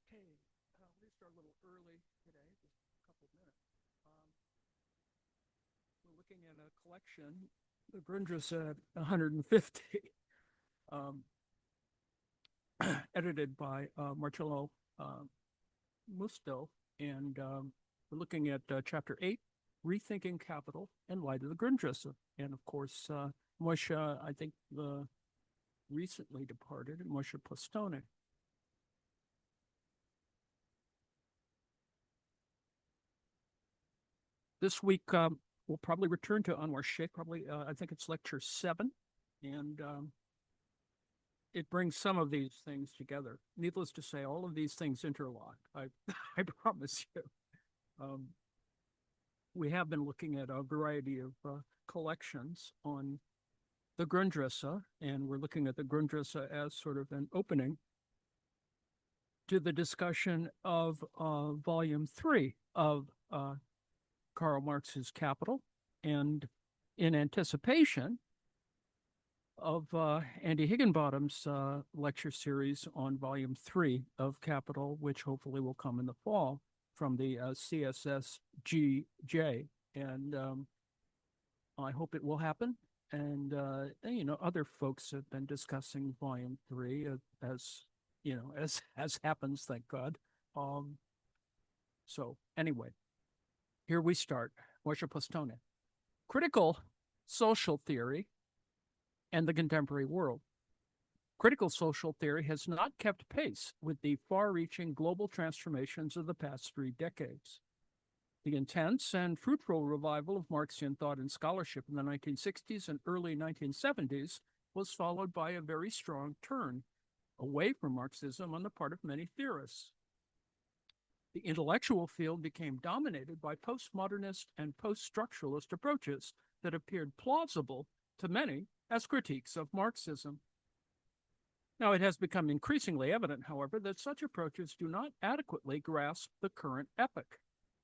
Okay, we start a little early today, just a couple of minutes. We're looking at a collection, the Grundrisse 150, um, edited by Marcello Musto, and we're looking at Chapter 8, Rethinking Capital in Light of the Grundrisse. And of course, Moise, I think, recently departed, Moise Postone. This week, we'll probably return to Anwar Sheikh, probably, I think it's lecture 7, and it brings some of these things together. Needless to say, all of these things interlock, I promise you. We have been looking at a variety of collections on the Grundrisse, and we're looking at the Grundrisse as sort of an opening to the discussion of volume 3 of Karl Marx's Capital, and in anticipation of Andy Higginbottom's lecture series on volume 3 of Capital, which hopefully will come in the fall from the CSSGJ. And I hope it will happen. And, you know, other folks have been discussing volume 3 as, you know, as happens, thank God. So anyway, here we start. Moise Postone. Critical social theory and the contemporary world. Critical social theory has not kept pace with the far-reaching global transformations of the past 3 decades. The intense and fruitful revival of Marxian thought and scholarship in the 1960s and early 1970s was followed by a very strong turn away from Marxism on the part of many theorists. The intellectual field became dominated by postmodernist and post-structuralist approaches that appeared plausible to many as critiques of Marxism. Now, it has become increasingly evident, however, that such approaches do not adequately grasp the current epoch.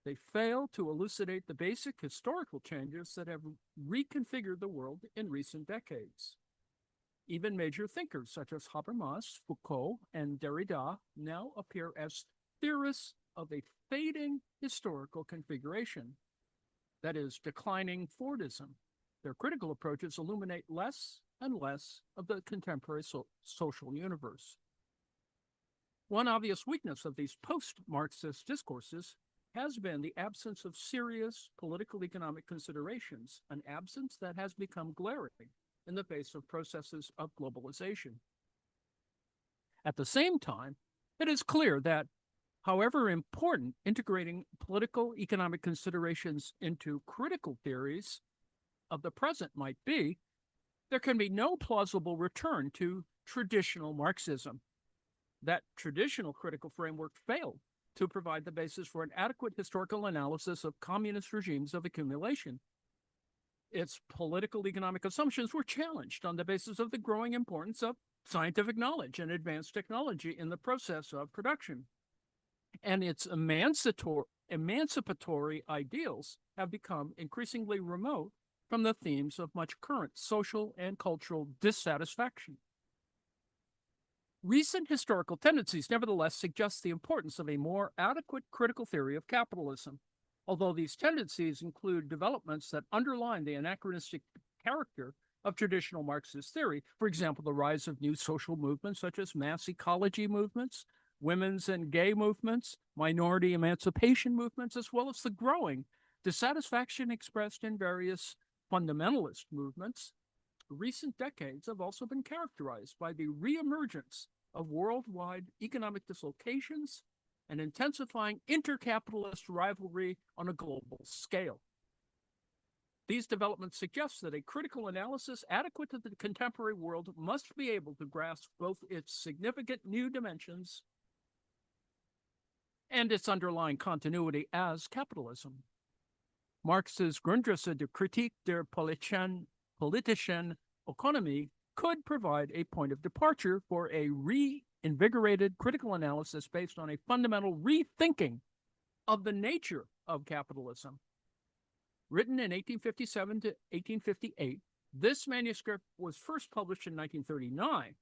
They fail to elucidate the basic historical changes that have reconfigured the world in recent decades. Even major thinkers such as Habermas, Foucault, and Derrida now appear as theorists of a fading historical configuration, that is, declining Fordism. Their critical approaches illuminate less and less of the contemporary social universe. One obvious weakness of these post-Marxist discourses has been the absence of serious political economic considerations, an absence that has become glaring in the face of processes of globalization. At the same time, it is clear that however important integrating political economic considerations into critical theories of the present might be, there can be no plausible return to traditional Marxism. That traditional critical framework failed to provide the basis for an adequate historical analysis of communist regimes of accumulation. Its political economic assumptions were challenged on the basis of the growing importance of scientific knowledge and advanced technology in the process of production. And its emancipatory ideals have become increasingly remote from the themes of much current social and cultural dissatisfaction. Recent historical tendencies, nevertheless, suggest the importance of a more adequate critical theory of capitalism, although these tendencies include developments that underline the anachronistic character of traditional Marxist theory. For example, the rise of new social movements such as mass ecology movements, women's and gay movements, minority emancipation movements, as well as the growing dissatisfaction expressed in various fundamentalist movements. Recent decades have also been characterized by the reemergence of worldwide economic dislocations and intensifying intercapitalist rivalry on a global scale. These developments suggest that a critical analysis adequate to the contemporary world must be able to grasp both its significant new dimensions and its underlying continuity as capitalism. Marx's Grundrisse de Kritik der politischen Ökonomie could provide a point of departure for a reinvigorated critical analysis based on a fundamental rethinking of the nature of capitalism. Written in 1857 to 1858, this manuscript was first published in 1939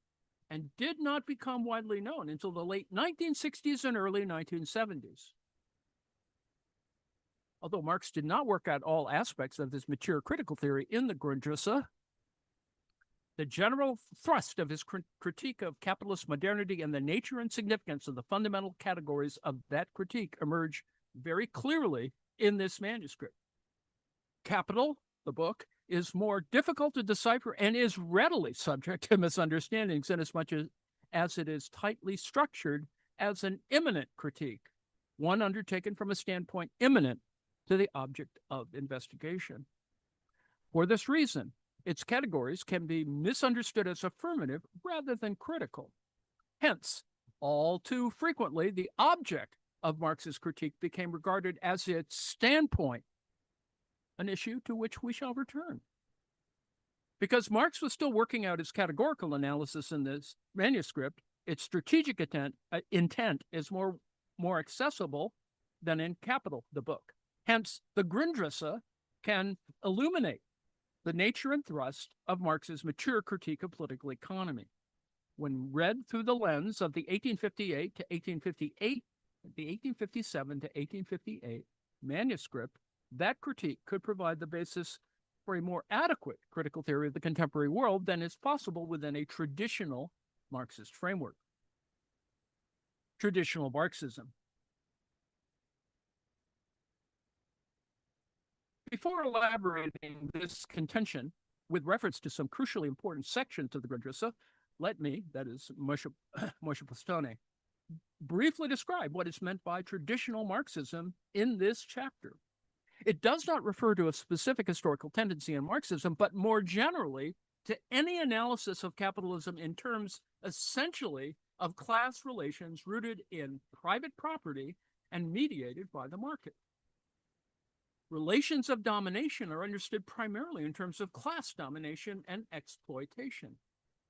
and did not become widely known until the late 1960s and early 1970s. Although Marx did not work out all aspects of this mature critical theory in the Grundrisse, the general thrust of his critique of capitalist modernity and the nature and significance of the fundamental categories of that critique emerge very clearly in this manuscript. Capital, the book, is more difficult to decipher and is readily subject to misunderstandings inasmuch as it is tightly structured as an immanent critique, one undertaken from a standpoint immanent to the object of investigation. For this reason, its categories can be misunderstood as affirmative rather than critical. Hence, all too frequently, the object of Marx's critique became regarded as its standpoint, an issue to which we shall return. Because Marx was still working out his categorical analysis in this manuscript, its strategic intent is more accessible than in Capital, the book. Hence, the Grundrisse can illuminate the nature and thrust of Marx's mature critique of political economy. When read through the lens of the 1858 to 1858, the 1857 to 1858 manuscript, that critique could provide the basis for a more adequate critical theory of the contemporary world than is possible within a traditional Marxist framework. Traditional Marxism. Before elaborating this contention with reference to some crucially important sections of the Grundrisse, let me, that is Moise Postone, briefly describe what is meant by traditional Marxism in this chapter. It does not refer to a specific historical tendency in Marxism, but more generally to any analysis of capitalism in terms essentially of class relations rooted in private property and mediated by the market. Relations of domination are understood primarily in terms of class domination and exploitation.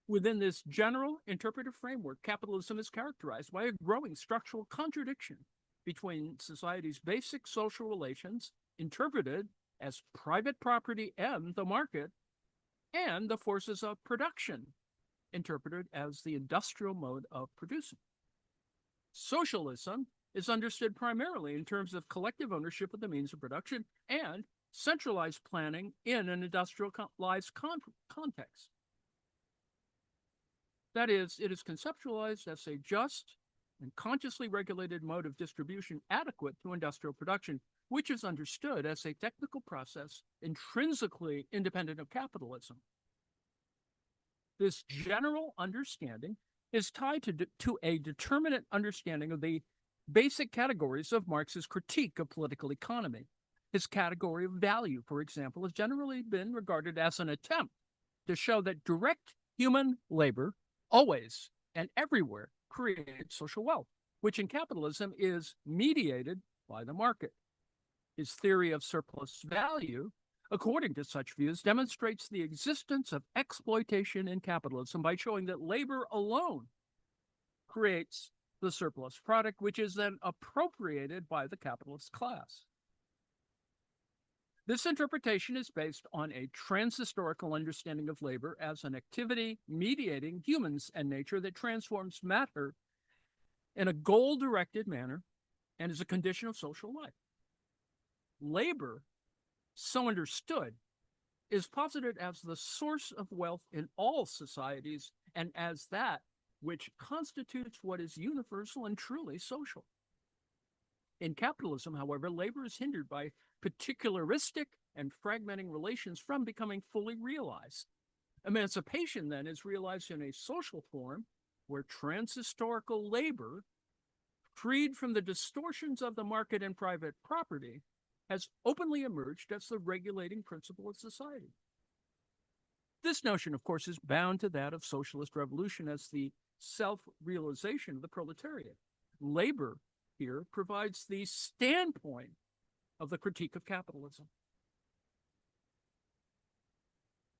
Within this general interpretive framework, capitalism is characterized by a growing structural contradiction between society's basic social relations, interpreted as private property and the market, and the forces of production, interpreted as the industrial mode of producing. Socialism is understood primarily in terms of collective ownership of the means of production and centralized planning in an industrialized context. That is, it is conceptualized as a just and consciously regulated mode of distribution adequate to industrial production, which is understood as a technical process intrinsically independent of capitalism. This general understanding is tied to a determinate understanding of the basic categories of Marx's critique of political economy. His category of value, for example, has generally been regarded as an attempt to show that direct human labor always and everywhere creates social wealth, which in capitalism is mediated by the market. His theory of surplus value, according to such views, demonstrates the existence of exploitation in capitalism by showing that labor alone creates the surplus product, which is then appropriated by the capitalist class. This interpretation is based on a transhistorical understanding of labor as an activity mediating humans and nature that transforms matter in a goal-directed manner and is a condition of social life. Labor, so understood, is posited as the source of wealth in all societies and as that which constitutes what is universal and truly social. In capitalism, however, labor is hindered by particularistic and fragmenting relations from becoming fully realized. Emancipation, then, is realized in a social form where transhistorical labor, freed from the distortions of the market and private property, has openly emerged as the regulating principle of society. This notion, of course, is bound to that of socialist revolution as the self-realization of the proletariat. Labor here provides the standpoint of the critique of capitalism.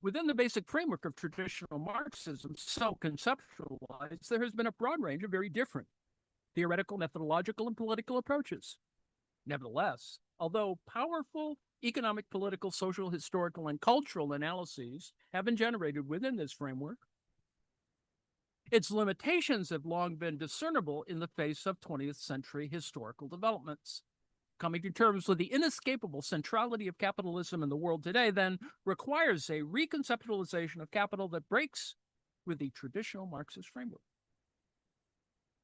Within the basic framework of traditional Marxism, so conceptualized, there has been a broad range of very different theoretical, methodological, and political approaches. Nevertheless, although powerful economic, political, social, historical, and cultural analyses have been generated within this framework, Its limitations have long been discernible in the face of 20th century historical developments. Coming to terms with the inescapable centrality of capitalism in the world today then requires a reconceptualization of capital that breaks with the traditional Marxist framework.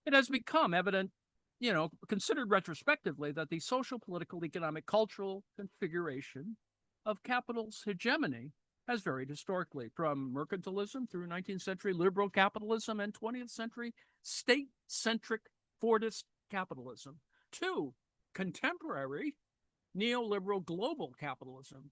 It has become evident, considered retrospectively, that the social, political, economic, cultural configuration of capital's hegemony has varied historically, from mercantilism through 19th century liberal capitalism and 20th century state-centric Fordist capitalism to contemporary neoliberal global capitalism.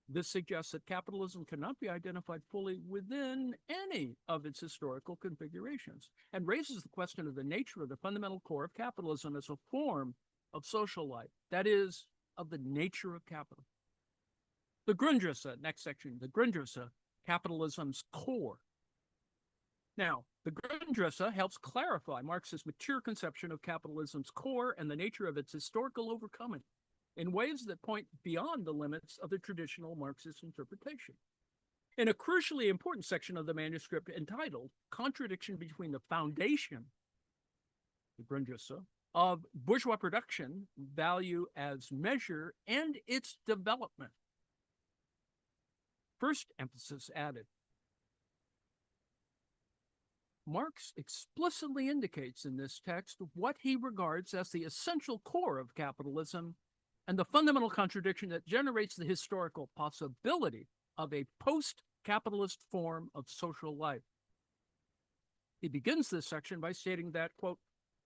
This suggests that capitalism cannot be identified fully within any of its historical configurations and raises the question of the nature of the fundamental core of capitalism as a form of social life, that is, of the nature of capital. The Grundrisse, next section, the Grundrisse, capitalism's core. Now, the Grundrisse helps clarify Marx's mature conception of capitalism's core and the nature of its historical overcoming in ways that point beyond the limits of the traditional Marxist interpretation. In a crucially important section of the manuscript entitled Contradiction Between the Foundation, the Grundrisse, of bourgeois production, value as measure, and its development. First emphasis added. Marx explicitly indicates in this text what he regards as the essential core of capitalism and the fundamental contradiction that generates the historical possibility of a post-capitalist form of social life. He begins this section by stating that, quote,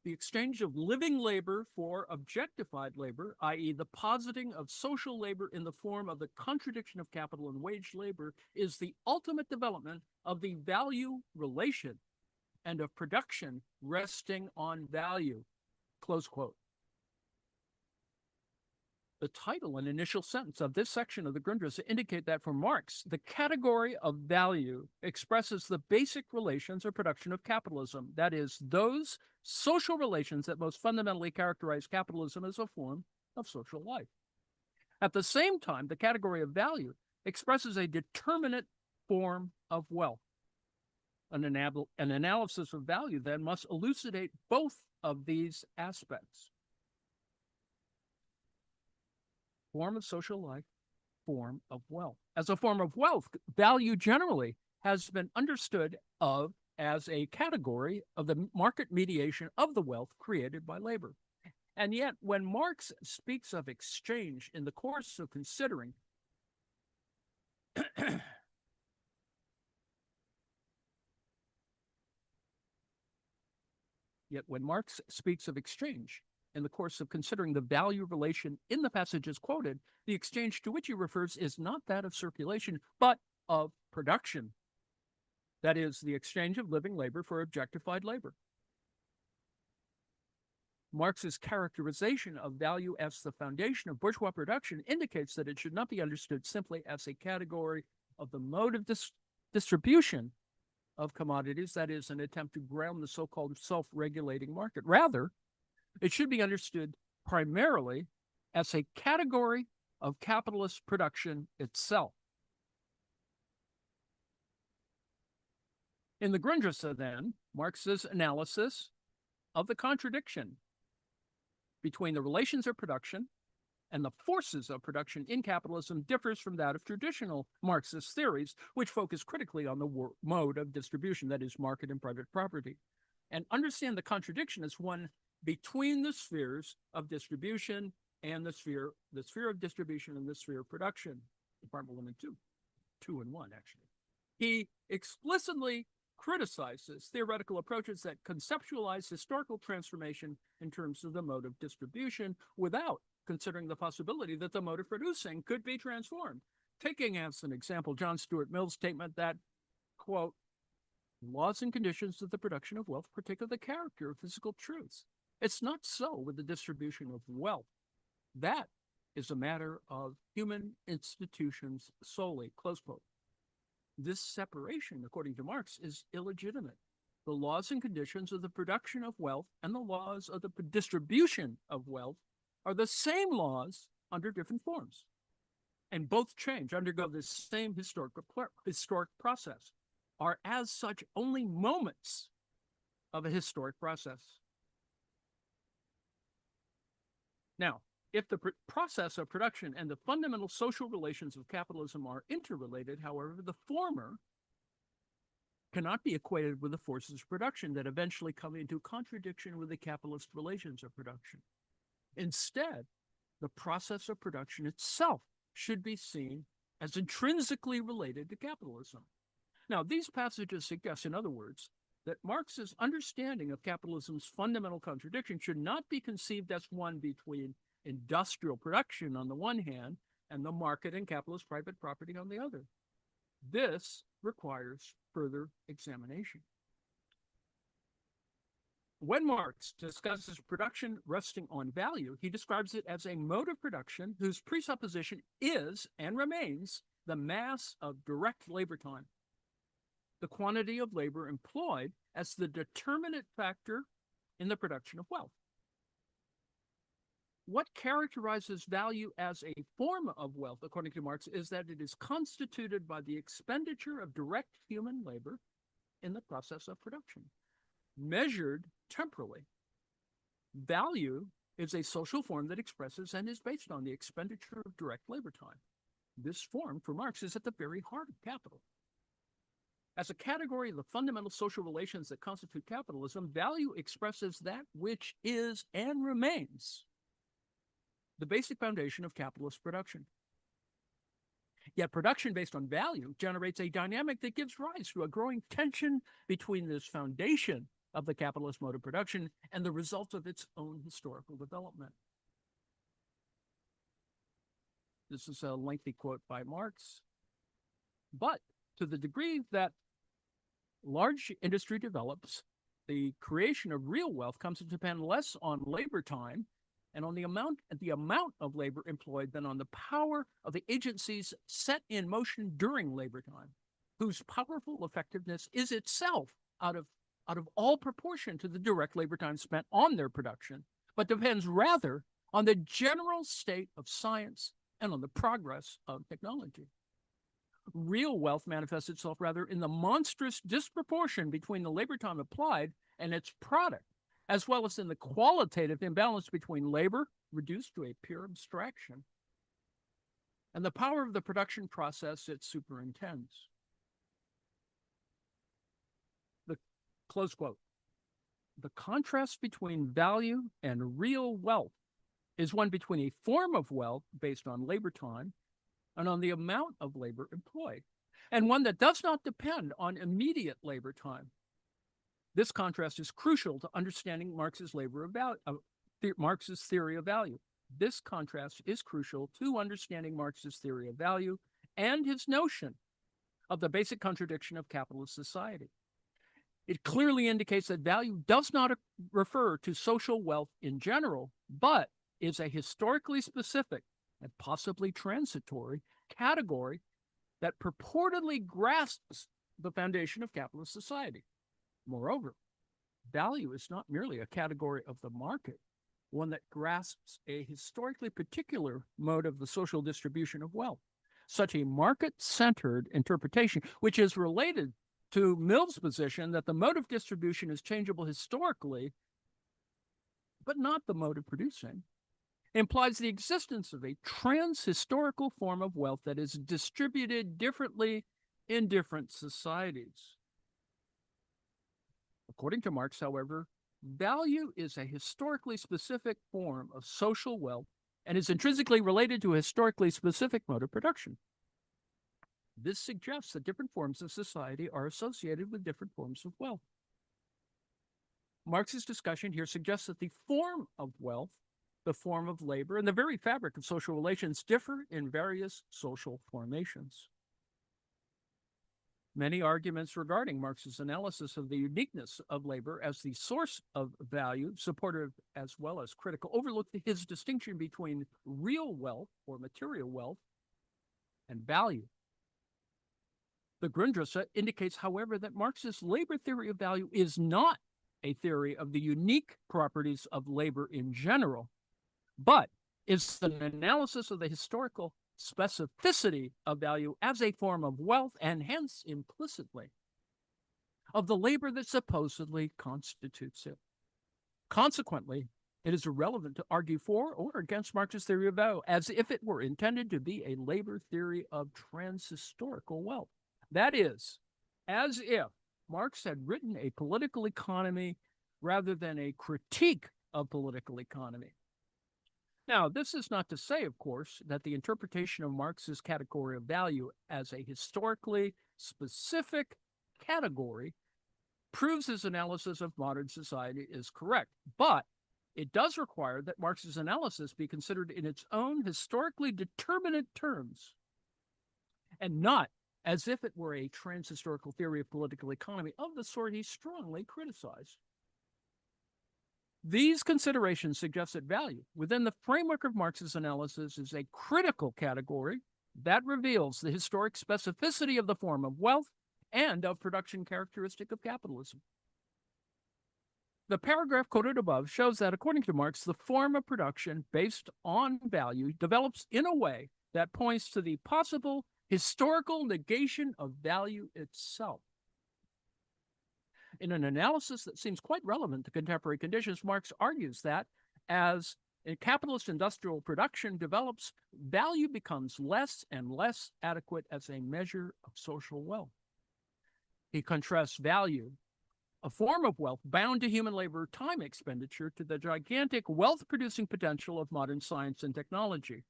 the exchange of living labor for objectified labor, i.e. the positing of social labor in the form of the contradiction of capital and wage labor, is the ultimate development of the value relation and of production resting on value, close quote. The title and initial sentence of this section of the Grundrisse indicate that for Marx, the category of value expresses the basic relations or production of capitalism, that is, those social relations that most fundamentally characterize capitalism as a form of social life. At the same time, the category of value expresses a determinate form of wealth. An analysis of value then must elucidate both of these aspects. Form of social life, form of wealth. As a form of wealth, value generally has been understood as a category of the market mediation of the wealth created by labor. And yet, when Marx speaks of exchange in the course of considering the value relation in the passages quoted, the exchange to which he refers is not that of circulation, but of production. That is, the exchange of living labor for objectified labor. Marx's characterization of value as the foundation of bourgeois production indicates that it should not be understood simply as a category of the mode of distribution of commodities, that is, an attempt to ground the so-called self-regulating market. Rather, it should be understood primarily as a category of capitalist production itself. In the Grundrisse, then, Marx's analysis of the contradiction between the relations of production and the forces of production in capitalism differs from that of traditional Marxist theories, which focus critically on the mode of distribution, that is, market and private property, and understand the contradiction as one between the spheres of distribution and the sphere of distribution and the sphere of production. Department 1 and 2 and 1, actually. He explicitly criticizes theoretical approaches that conceptualize historical transformation in terms of the mode of distribution without considering the possibility that the mode of producing could be transformed. Taking as an example John Stuart Mill's statement that, quote, laws and conditions of the production of wealth partake of the character of physical truths. It's not so with the distribution of wealth. That is a matter of human institutions solely, close quote. This separation, according to Marx, is illegitimate. The laws and conditions of the production of wealth and the laws of the distribution of wealth are the same laws under different forms. And both undergo the same historic process, are as such only moments of a historic process. Now, if the process of production and the fundamental social relations of capitalism are interrelated, however, the former cannot be equated with the forces of production that eventually come into contradiction with the capitalist relations of production. Instead, the process of production itself should be seen as intrinsically related to capitalism. Now, these passages suggest, in other words, that Marx's understanding of capitalism's fundamental contradiction should not be conceived as one between industrial production on the one hand and the market and capitalist private property on the other. This requires further examination. When Marx discusses production resting on value, he describes it as a mode of production whose presupposition is and remains the mass of direct labor time, the quantity of labor employed as the determinate factor in the production of wealth. What characterizes value as a form of wealth, according to Marx, is that it is constituted by the expenditure of direct human labor in the process of production, measured temporally. Value is a social form that expresses and is based on the expenditure of direct labor time. This form, for Marx, is at the very heart of capital. As a category of the fundamental social relations that constitute capitalism, value expresses that which is and remains the basic foundation of capitalist production. Yet production based on value generates a dynamic that gives rise to a growing tension between this foundation of the capitalist mode of production and the result of its own historical development. This is a lengthy quote by Marx. But to the degree that large industry develops, the creation of real wealth comes to depend less on labor time and on the amount of labor employed than on the power of the agencies set in motion during labor time, whose powerful effectiveness is itself out of all proportion to the direct labor time spent on their production, but depends rather on the general state of science and on the progress of technology. Real wealth manifests itself rather in the monstrous disproportion between the labor time applied and its product, as well as in the qualitative imbalance between labor, reduced to a pure abstraction, and the power of the production process it superintends. Close quote. The contrast between value and real wealth is one between a form of wealth based on labor time and on the amount of labor employed, and one that does not depend on immediate labor time. This contrast is crucial to understanding Marx's theory of value. This contrast is crucial to understanding Marx's theory of value and his notion of the basic contradiction of capitalist society. It clearly indicates that value does not refer to social wealth in general, but is a historically specific and possibly transitory category that purportedly grasps the foundation of capitalist society. Moreover, value is not merely a category of the market, one that grasps a historically particular mode of the social distribution of wealth. Such a market-centered interpretation, which is related to Mill's position that the mode of distribution is changeable historically, but not the mode of producing, implies the existence of a trans-historical form of wealth that is distributed differently in different societies. According to Marx, however, value is a historically specific form of social wealth and is intrinsically related to a historically specific mode of production. This suggests that different forms of society are associated with different forms of wealth. Marx's discussion here suggests that the form of wealth, the form of labor, and the very fabric of social relations differ in various social formations. Many arguments regarding Marx's analysis of the uniqueness of labor as the source of value, supportive as well as critical, overlook his distinction between real wealth or material wealth and value. The Grundrisse indicates, however, that Marx's labor theory of value is not a theory of the unique properties of labor in general, but is an analysis of the historical specificity of value as a form of wealth and hence implicitly of the labor that supposedly constitutes it. Consequently, it is irrelevant to argue for or against Marx's theory of value as if it were intended to be a labor theory of transhistorical wealth. That is, as if Marx had written a political economy rather than a critique of political economy. Now, this is not to say, of course, that the interpretation of Marx's category of value as a historically specific category proves his analysis of modern society is correct, but it does require that Marx's analysis be considered in its own historically determinate terms and not as if it were a transhistorical theory of political economy of the sort he strongly criticized. These considerations suggest that value within the framework of Marx's analysis is a critical category that reveals the historic specificity of the form of wealth and of production characteristic of capitalism. The paragraph quoted above shows that, according to Marx, the form of production based on value develops in a way that points to the possible historical negation of value itself. In an analysis that seems quite relevant to contemporary conditions, Marx argues that as capitalist industrial production develops, value becomes less and less adequate as a measure of social wealth. He contrasts value, a form of wealth bound to human labor time expenditure, to the gigantic wealth-producing potential of modern science and technology.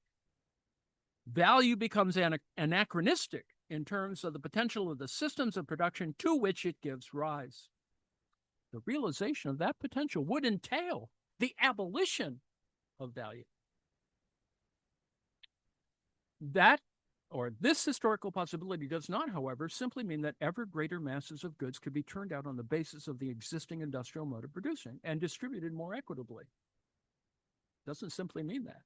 Value becomes anachronistic in terms of the potential of the systems of production to which it gives rise. The realization of that potential would entail the abolition of value. This historical possibility does not, however, simply mean that ever greater masses of goods could be turned out on the basis of the existing industrial mode of producing and distributed more equitably. It doesn't simply mean that.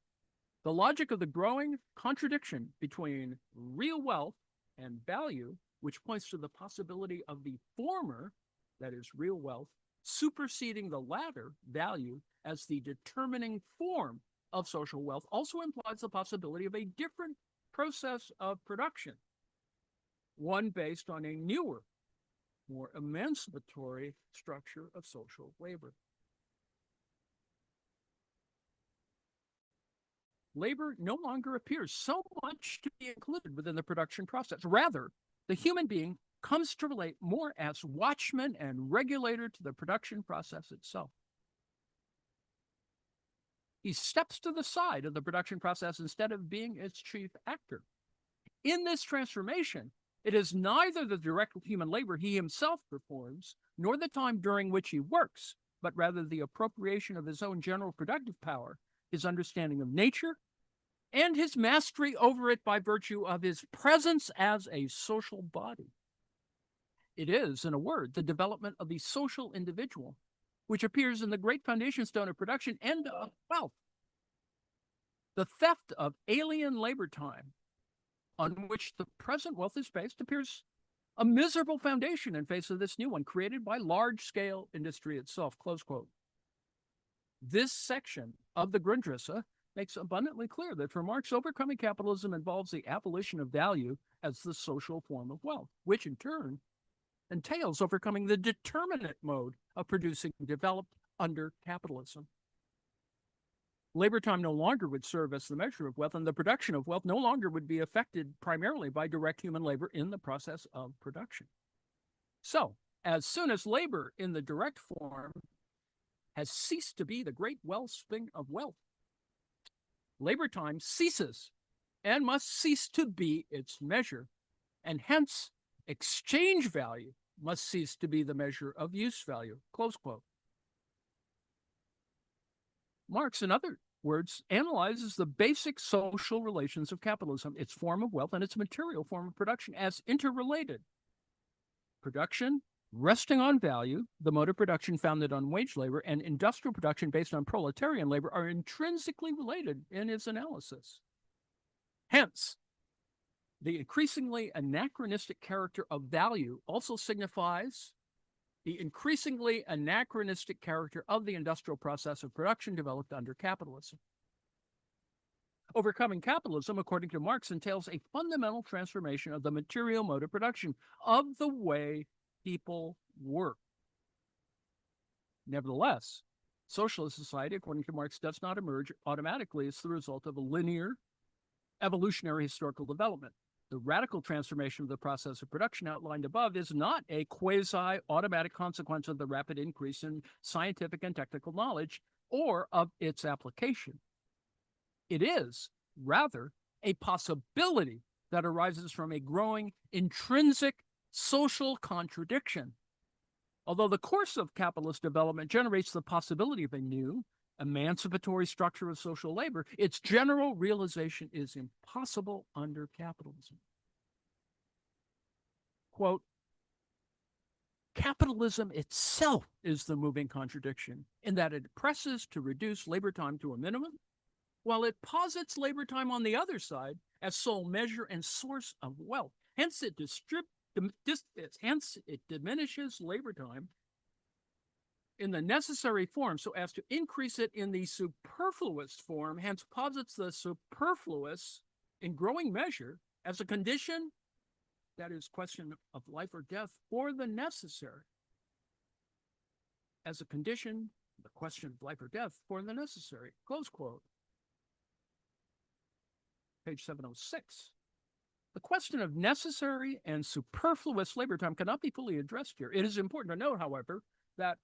The logic of the growing contradiction between real wealth and value, which points to the possibility of the former, that is, real wealth, superseding the latter, value, as the determining form of social wealth, also implies the possibility of a different process of production, one based on a newer, more emancipatory structure of social labor. Labor no longer appears so much to be included within the production process. Rather, the human being comes to relate more as watchman and regulator to the production process itself. He steps to the side of the production process instead of being its chief actor. In this transformation, it is neither the direct human labor he himself performs, nor the time during which he works, but rather the appropriation of his own general productive power, his understanding of nature, and his mastery over it by virtue of his presence as a social body. It is, in a word, the development of the social individual, which appears in the great foundation stone of production and of wealth. The theft of alien labor time on which the present wealth is based appears a miserable foundation in face of this new one created by large-scale industry itself, close quote. This section of the Grundrisse makes abundantly clear that for Marx, overcoming capitalism involves the abolition of value as the social form of wealth, which in turn entails overcoming the determinate mode of producing developed under capitalism. Labor time no longer would serve as the measure of wealth, and the production of wealth no longer would be affected primarily by direct human labor in the process of production. So, as soon as labor in the direct form has ceased to be the great wellspring of wealth, labor time ceases and must cease to be its measure, and hence exchange value must cease to be the measure of use value, close quote. Marx, in other words, analyzes the basic social relations of capitalism, its form of wealth, and its material form of production as interrelated. Production resting on value, the mode of production founded on wage labor, and industrial production based on proletarian labor are intrinsically related in his analysis. Hence, the increasingly anachronistic character of value also signifies the increasingly anachronistic character of the industrial process of production developed under capitalism. Overcoming capitalism, according to Marx, entails a fundamental transformation of the material mode of production, of the way people work. Nevertheless, socialist society, according to Marx, does not emerge automatically as the result of a linear evolutionary historical development. The radical transformation of the process of production outlined above is not a quasi-automatic consequence of the rapid increase in scientific and technical knowledge or of its application. It is, rather, a possibility that arises from a growing intrinsic social contradiction. Although the course of capitalist development generates the possibility of a new, emancipatory structure of social labor, its general realization is impossible under capitalism. Quote, capitalism itself is the moving contradiction in that it presses to reduce labor time to a minimum, while it posits labor time on the other side as sole measure and source of wealth. Hence, it diminishes labor time in the necessary form so as to increase it in the superfluous form, hence posits the superfluous in growing measure as a condition, that is, question of life or death, for the necessary. As a condition, the question of life or death for the necessary. Close quote. Page 706. The question of necessary and superfluous labor time cannot be fully addressed here. It is important to note, however, that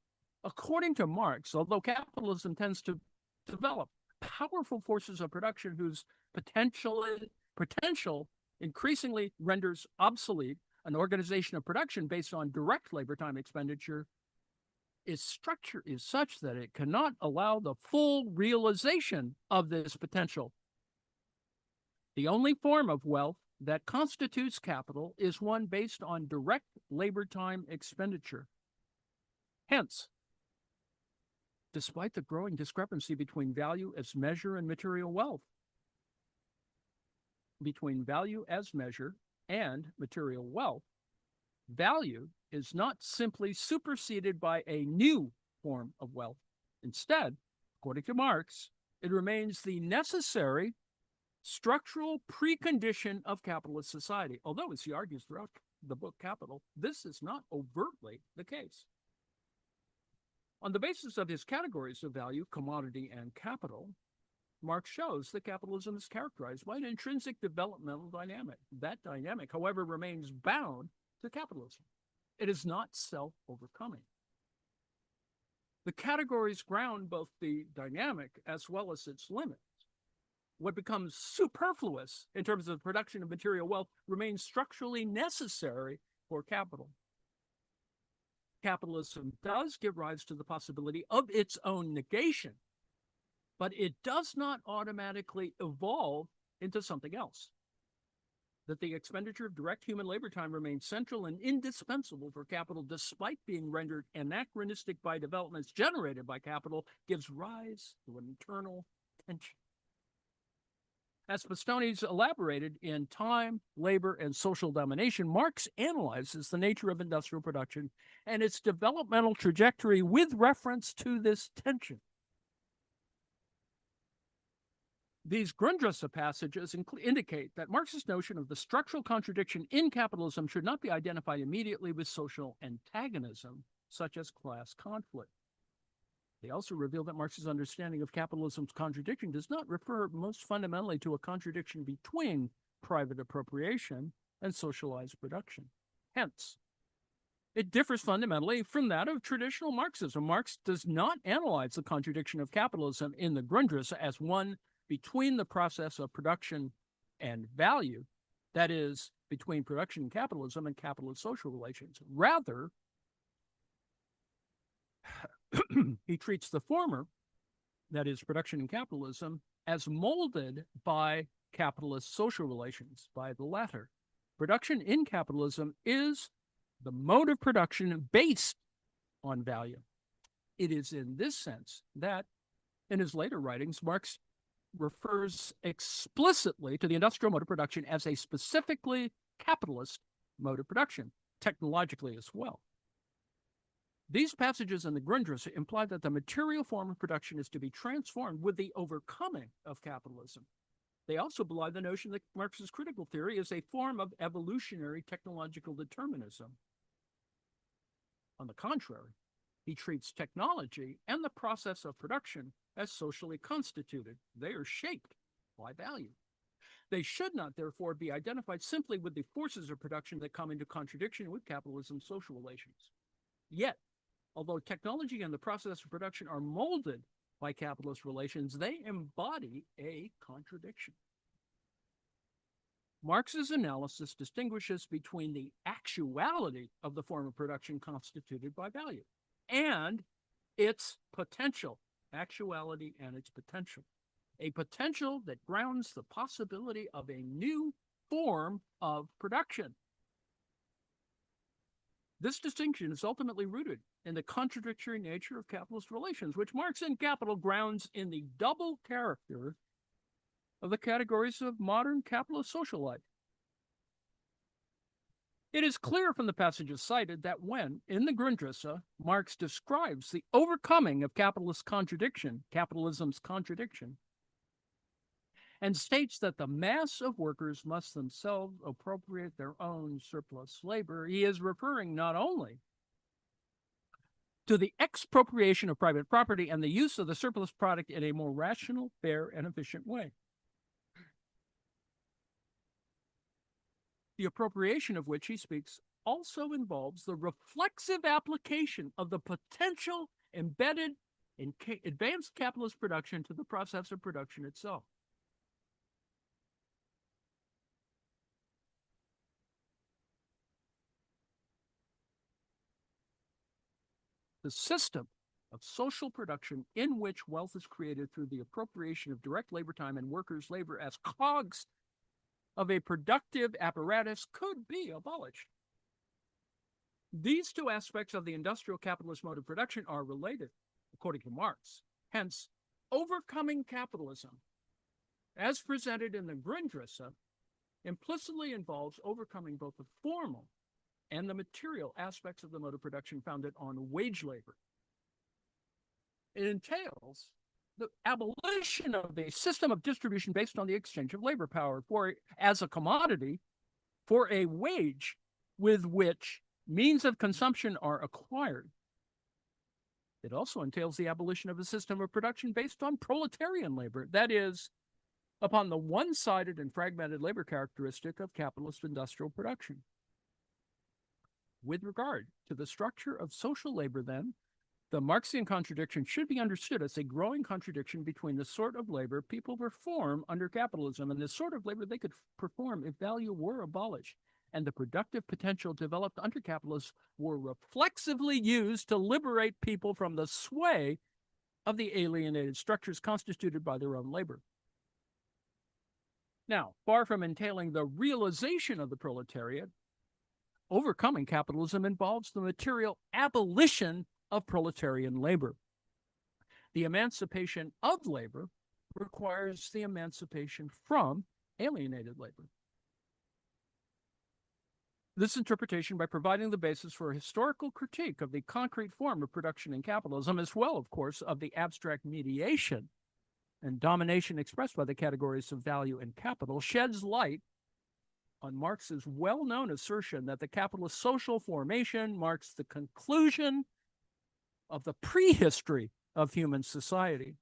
according to Marx, although capitalism tends to develop powerful forces of production whose potential increasingly renders obsolete an organization of production based on direct labor time expenditure, its structure is such that it cannot allow the full realization of this potential. The only form of wealth that constitutes capital is one based on direct labor time expenditure. Hence, despite the growing discrepancy between value as measure and material wealth, between value as measure and material wealth, value is not simply superseded by a new form of wealth. Instead, according to Marx, it remains the necessary structural precondition of capitalist society. Although, as he argues throughout the book Capital, this is not overtly the case. On the basis of his categories of value, commodity, and capital, Marx shows that capitalism is characterized by an intrinsic developmental dynamic. That dynamic, however, remains bound to capitalism. It is not self-overcoming. The categories ground both the dynamic as well as its limits. What becomes superfluous in terms of the production of material wealth remains structurally necessary for capital. Capitalism does give rise to the possibility of its own negation, but it does not automatically evolve into something else. That the expenditure of direct human labor time remains central and indispensable for capital, despite being rendered anachronistic by developments generated by capital, gives rise to an internal tension. As Postone's elaborated in Time, Labor, and Social Domination, Marx analyzes the nature of industrial production and its developmental trajectory with reference to this tension. These Grundrisse passages indicate that Marx's notion of the structural contradiction in capitalism should not be identified immediately with social antagonism, such as class conflict. They also reveal that Marx's understanding of capitalism's contradiction does not refer most fundamentally to a contradiction between private appropriation and socialized production. Hence, it differs fundamentally from that of traditional Marxism. Marx does not analyze the contradiction of capitalism in the Grundrisse as one between the process of production and value, that is, between production and capitalism and capitalist social relations. Rather, he treats the former, that is, production and capitalism, as molded by capitalist social relations, by the latter. Production in capitalism is the mode of production based on value. It is in this sense that, in his later writings, Marx refers explicitly to the industrial mode of production as a specifically capitalist mode of production, technologically as well. These passages in the Grundrisse imply that the material form of production is to be transformed with the overcoming of capitalism. They also belie the notion that Marx's critical theory is a form of evolutionary technological determinism. On the contrary, he treats technology and the process of production as socially constituted. They are shaped by value. They should not, therefore, be identified simply with the forces of production that come into contradiction with capitalism's social relations. Yet, although technology and the process of production are molded by capitalist relations, they embody a contradiction. Marx's analysis distinguishes between the actuality of the form of production constituted by value and its potential, actuality and its potential, a potential that grounds the possibility of a new form of production. This distinction is ultimately rooted in the contradictory nature of capitalist relations, which Marx in Capital grounds in the double character of the categories of modern capitalist social life. It is clear from the passages cited that when, in the Grundrisse, Marx describes the overcoming of capitalism's contradiction, and states that the mass of workers must themselves appropriate their own surplus labor, he is referring not only to the expropriation of private property and the use of the surplus product in a more rational, fair, and efficient way. The appropriation of which he speaks also involves the reflexive application of the potential embedded in advanced capitalist production to the process of production itself. The system of social production in which wealth is created through the appropriation of direct labor time and workers' labor as cogs of a productive apparatus could be abolished. These two aspects of the industrial capitalist mode of production are related, according to Marx. Hence, overcoming capitalism, as presented in the Grundrisse, implicitly involves overcoming both the formal and the material aspects of the mode of production founded on wage labor. It entails the abolition of a system of distribution based on the exchange of labor power as a commodity for a wage with which means of consumption are acquired. It also entails the abolition of a system of production based on proletarian labor, that is, upon the one-sided and fragmented labor characteristic of capitalist industrial production. With regard to the structure of social labor, then, the Marxian contradiction should be understood as a growing contradiction between the sort of labor people perform under capitalism and the sort of labor they could perform if value were abolished, and the productive potential developed under capitalism were reflexively used to liberate people from the sway of the alienated structures constituted by their own labor. Now, far from entailing the realization of the proletariat, overcoming capitalism involves the material abolition of proletarian labor. The emancipation of labor requires the emancipation from alienated labor. This interpretation, by providing the basis for a historical critique of the concrete form of production in capitalism, as well, of course, of the abstract mediation and domination expressed by the categories of value and capital, sheds light on Marx's well-known assertion that the capitalist social formation marks the conclusion of the prehistory of human society.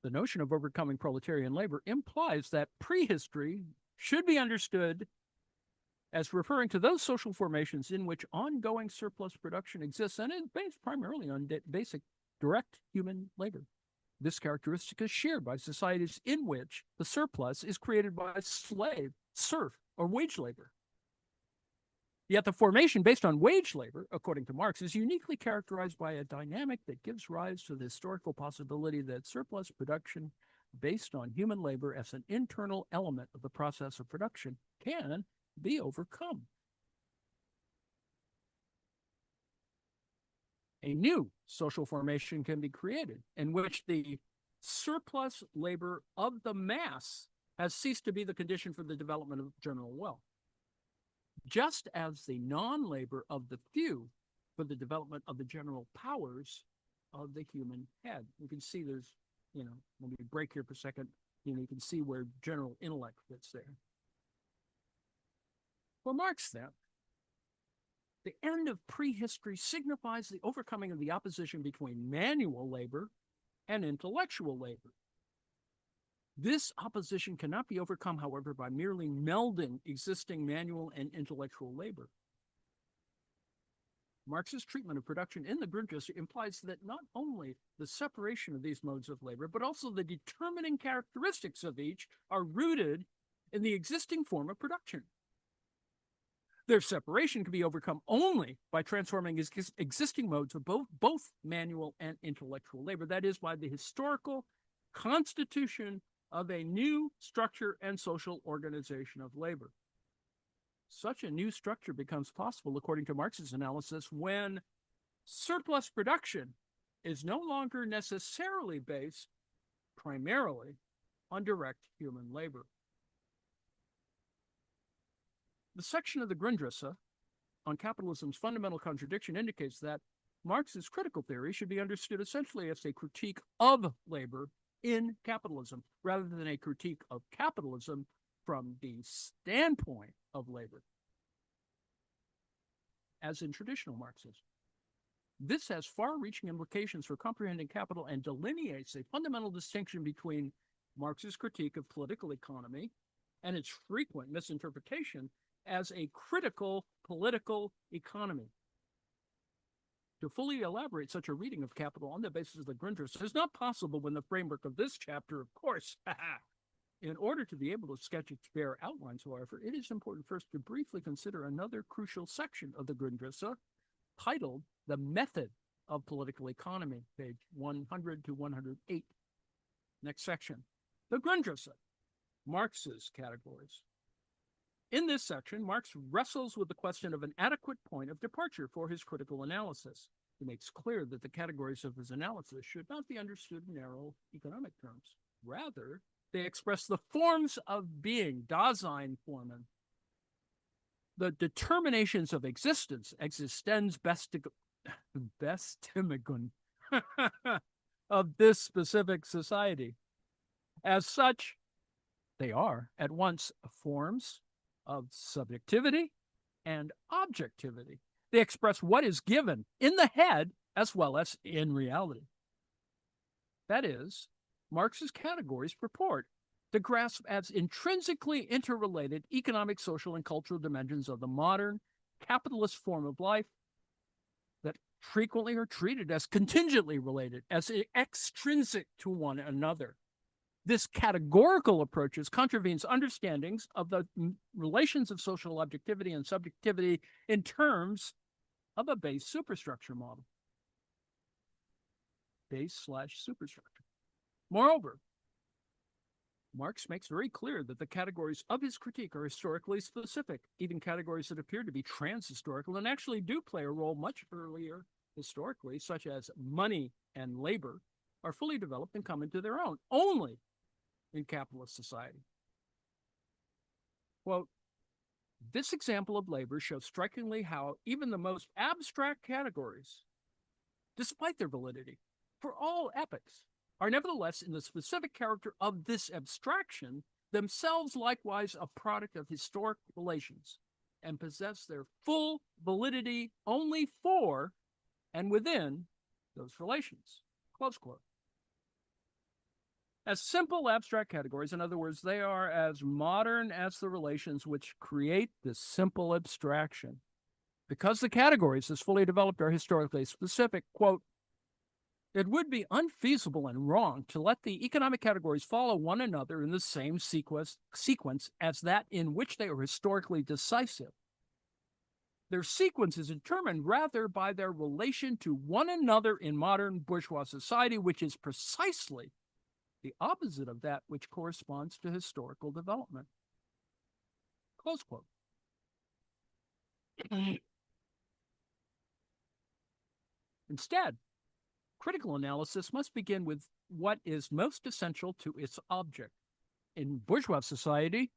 The notion of overcoming proletarian labor implies that prehistory should be understood as referring to those social formations in which ongoing surplus production exists and is based primarily on basic direct human labor. This characteristic is shared by societies in which the surplus is created by slave, serf, or wage labor. Yet the formation based on wage labor, according to Marx, is uniquely characterized by a dynamic that gives rise to the historical possibility that surplus production based on human labor as an internal element of the process of production can be overcome. A new social formation can be created in which the surplus labor of the mass has ceased to be the condition for the development of general wealth, just as the non-labor of the few for the development of the general powers of the human head. You can see there's, let me break here for a second. You can see where general intellect fits there. For Marx, then, The end of prehistory signifies the overcoming of the opposition between manual labor and intellectual labor. This opposition cannot be overcome, however, by merely melding existing manual and intellectual labor. Marx's treatment of production in the Grundrisse implies that not only the separation of these modes of labor, but also the determining characteristics of each are rooted in the existing form of production. Their separation can be overcome only by transforming existing modes of both manual and intellectual labor. That is, by the historical constitution of a new structure and social organization of labor. Such a new structure becomes possible, according to Marx's analysis, when surplus production is no longer necessarily based primarily on direct human labor. The section of the Grundrisse on capitalism's fundamental contradiction indicates that Marx's critical theory should be understood essentially as a critique of labor in capitalism, rather than a critique of capitalism from the standpoint of labor, as in traditional Marxism. This has far-reaching implications for comprehending capital and delineates a fundamental distinction between Marx's critique of political economy and its frequent misinterpretation as a critical political economy. To fully elaborate such a reading of capital on the basis of the Grundrisse is not possible within the framework of this chapter, of course. In order to be able to sketch its bare outlines, however, it is important first to briefly consider another crucial section of the Grundrisse titled The Method of Political Economy, page 100 to 108. Next section, the Grundrisse, Marx's categories. In this section, Marx wrestles with the question of an adequate point of departure for his critical analysis. He makes clear that the categories of his analysis should not be understood in narrow economic terms. Rather, they express the forms of being, Daseinformen, the determinations of existence, Existenz Bestimmungen, of this specific society. As such, they are at once forms of subjectivity and objectivity. They express what is given in the head as well as in reality. That is, Marx's categories purport to grasp as intrinsically interrelated economic, social, and cultural dimensions of the modern capitalist form of life that frequently are treated as contingently related, as extrinsic to one another. This categorical approach contravenes understandings of the relations of social objectivity and subjectivity in terms of a base superstructure model. Base/superstructure. Moreover, Marx makes very clear that the categories of his critique are historically specific, even categories that appear to be trans-historical and actually do play a role much earlier historically, such as money and labor, are fully developed and come into their own only in capitalist society. Quote, this example of labor shows strikingly how even the most abstract categories, despite their validity for all epochs, are nevertheless in the specific character of this abstraction themselves likewise a product of historic relations and possess their full validity only for and within those relations. Close quote. As simple abstract categories, in other words, they are as modern as the relations which create this simple abstraction. Because the categories, as fully developed, are historically specific, quote, it would be unfeasible and wrong to let the economic categories follow one another in the same sequence as that in which they are historically decisive. Their sequence is determined rather by their relation to one another in modern bourgeois society, which is precisely the opposite of that which corresponds to historical development. Close quote. Instead, critical analysis must begin with what is most essential to its object. In bourgeois society,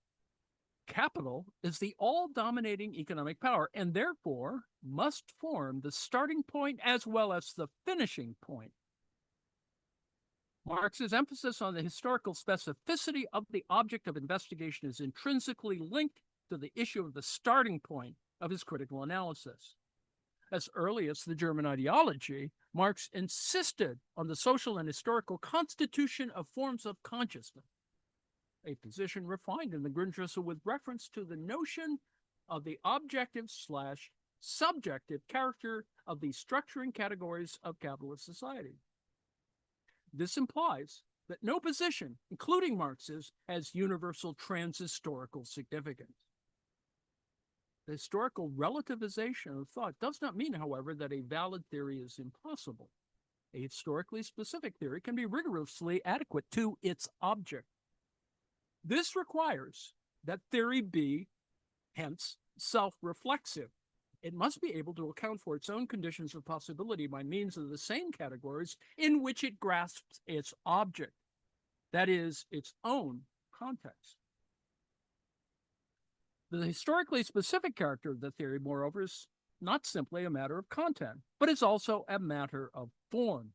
capital is the all-dominating economic power and therefore must form the starting point as well as the finishing point. Marx's emphasis on the historical specificity of the object of investigation is intrinsically linked to the issue of the starting point of his critical analysis. As early as the German ideology, Marx insisted on the social and historical constitution of forms of consciousness, a position refined in the Grundrisse with reference to the notion of the objective/subjective character of the structuring categories of capitalist society. This implies that no position, including Marx's, has universal transhistorical significance. The historical relativization of thought does not mean, however, that a valid theory is impossible. A historically specific theory can be rigorously adequate to its object. This requires that theory be, hence, self-reflexive. It must be able to account for its own conditions of possibility by means of the same categories in which it grasps its object, that is, its own context. The historically specific character of the theory, moreover, is not simply a matter of content, but is also a matter of form.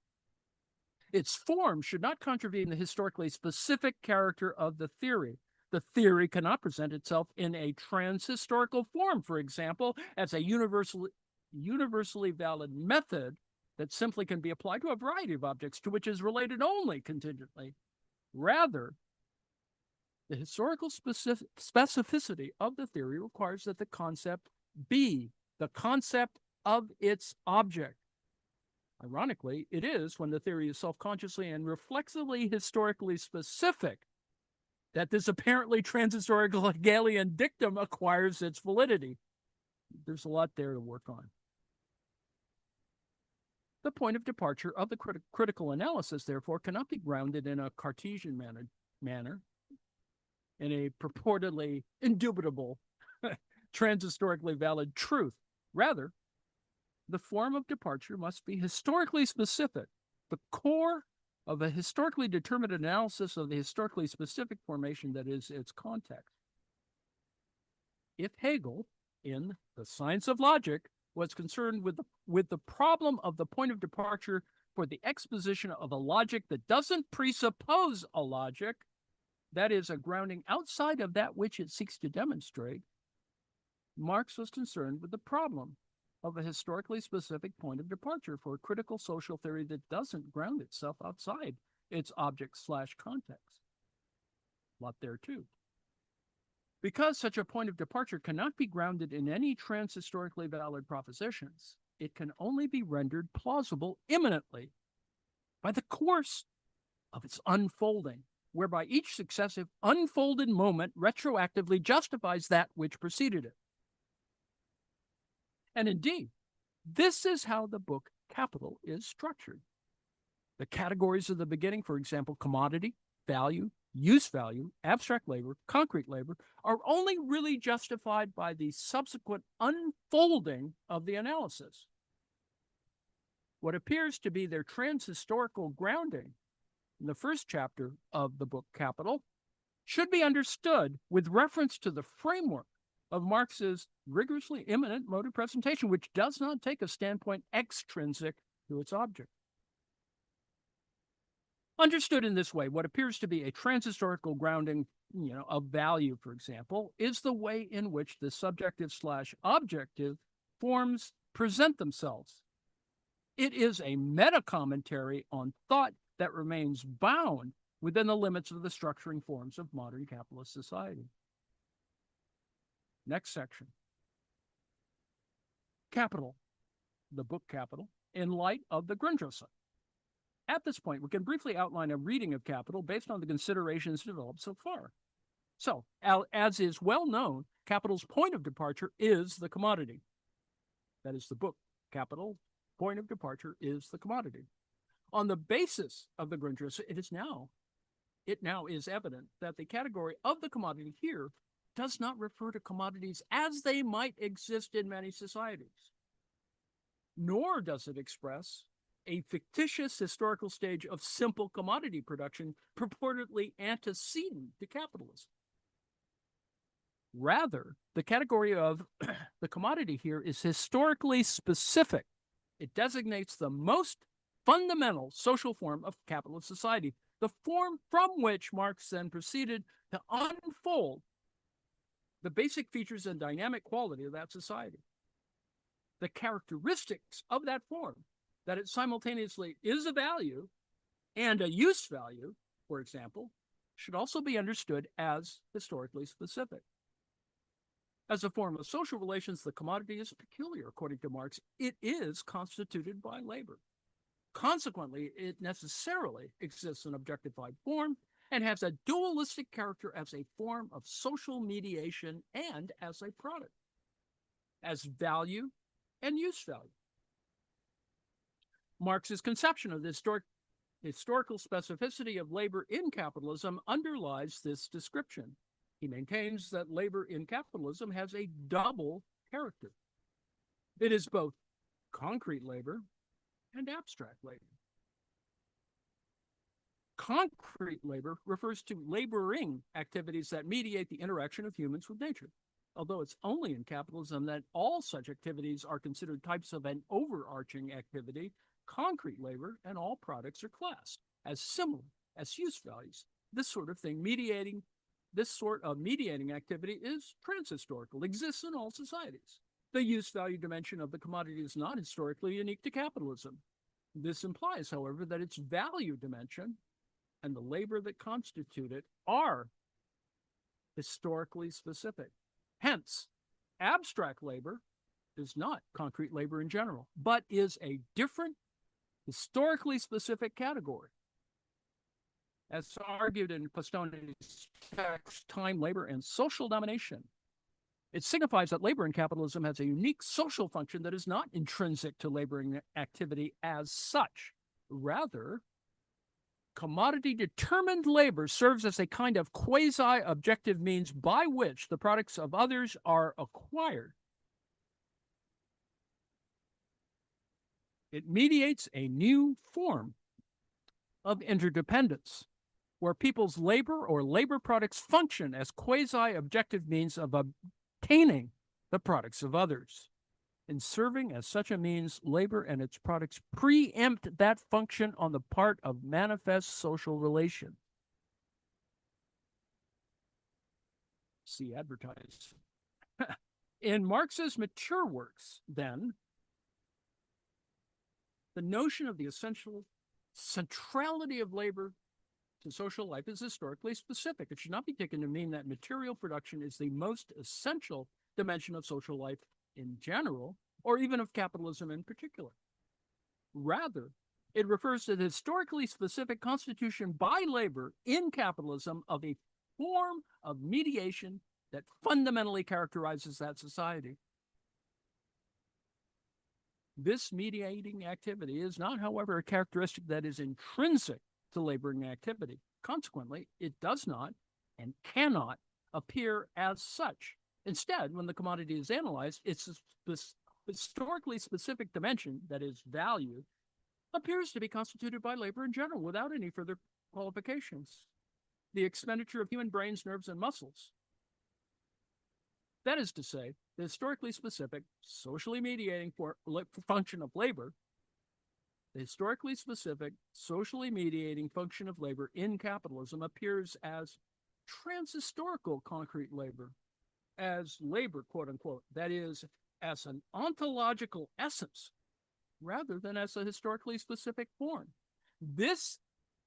Its form should not contravene the historically specific character of the theory. The theory cannot present itself in a transhistorical form, for example, as a universally valid method that simply can be applied to a variety of objects to which is related only contingently. Rather, the historical specificity of the theory requires that the concept be the concept of its object. Ironically, it is when the theory is self-consciously and reflexively historically specific that this apparently transhistorical Hegelian dictum acquires its validity. There's a lot there to work on. The point of departure of the critical analysis, therefore, cannot be grounded in a Cartesian manner, in a purportedly indubitable, transhistorically valid truth. Rather, the form of departure must be historically specific, the core of a historically determined analysis of the historically specific formation that is its context. If Hegel, in The Science of Logic, was concerned with the problem of the point of departure for the exposition of a logic that doesn't presuppose a logic, that is, a grounding outside of that which it seeks to demonstrate, Marx was concerned with the problem of a historically specific point of departure for a critical social theory that doesn't ground itself outside its object/context. A lot there, too. Because such a point of departure cannot be grounded in any transhistorically valid propositions, it can only be rendered plausible imminently by the course of its unfolding, whereby each successive unfolded moment retroactively justifies that which preceded it. And indeed, this is how the book Capital is structured. The categories of the beginning, for example, commodity, value, use value, abstract labor, concrete labor, are only really justified by the subsequent unfolding of the analysis. What appears to be their transhistorical grounding in the first chapter of the book Capital should be understood with reference to the framework of Marx's rigorously immanent mode of presentation, which does not take a standpoint extrinsic to its object. Understood in this way, what appears to be a transhistorical grounding, of value, for example, is the way in which the subjective/objective forms present themselves. It is a meta-commentary on thought that remains bound within the limits of the structuring forms of modern capitalist society. Next section. Capital, the book Capital, in light of the Grundrisse. At this point, we can briefly outline a reading of Capital based on the considerations developed so far. So, as is well known, Capital's point of departure is the commodity. That is the book Capital. Point of departure is the commodity. On the basis of the Grundrisse, it now is evident that the category of the commodity here does not refer to commodities as they might exist in many societies, nor does it express a fictitious historical stage of simple commodity production purportedly antecedent to capitalism. Rather, the category of the commodity here is historically specific. It designates the most fundamental social form of capitalist society, the form from which Marx then proceeded to unfold the basic features and dynamic quality of that society. the characteristics of that form, that it simultaneously is a value and a use value, for example, should also be understood as historically specific. As a form of social relations, the commodity is peculiar, according to Marx. It is constituted by labor. Consequently, it necessarily exists in objectified form and has a dualistic character as a form of social mediation and as a product, as value and use value. Marx's conception of the historical specificity of labor in capitalism underlies this description. He maintains that labor in capitalism has a double character. It is both concrete labor and abstract labor. Concrete labor refers to laboring activities that mediate the interaction of humans with nature, although it's only in capitalism that all such activities are considered types of an overarching activity. Concrete labor and all products are classed as similar as use values. This sort of mediating activity is transhistorical, exists in all societies. The use value dimension of the commodity is not historically unique to capitalism. This implies, however, that its value dimension and the labor that constitute it are historically specific. Hence, abstract labor is not concrete labor in general, but is a different historically specific category. As argued in Postone's text, Time, Labor, and Social Domination, it signifies that labor in capitalism has a unique social function that is not intrinsic to laboring activity as such. Rather, commodity-determined labor serves as a kind of quasi-objective means by which the products of others are acquired. It mediates a new form of interdependence, where people's labor or labor products function as quasi-objective means of obtaining the products of others. In serving as such a means, labor and its products preempt that function on the part of manifest social relation. See advertised. In Marx's mature works, then, the notion of the essential centrality of labor to social life is historically specific. It should not be taken to mean that material production is the most essential dimension of social life in general, or even of capitalism in particular. Rather, it refers to the historically specific constitution by labor in capitalism of a form of mediation that fundamentally characterizes that society. This mediating activity is not, however, a characteristic that is intrinsic to laboring activity. Consequently, it does not and cannot appear as such. Instead, when the commodity is analyzed, its historically specific dimension, that is value, appears to be constituted by labor in general without any further qualifications. The expenditure of human brains, nerves, and muscles. That is to say, the historically specific, socially mediating function of labor, the historically specific, socially mediating function of labor in capitalism appears as transhistorical concrete labor, as labor, quote unquote, that is, as an ontological essence, rather than as a historically specific form. This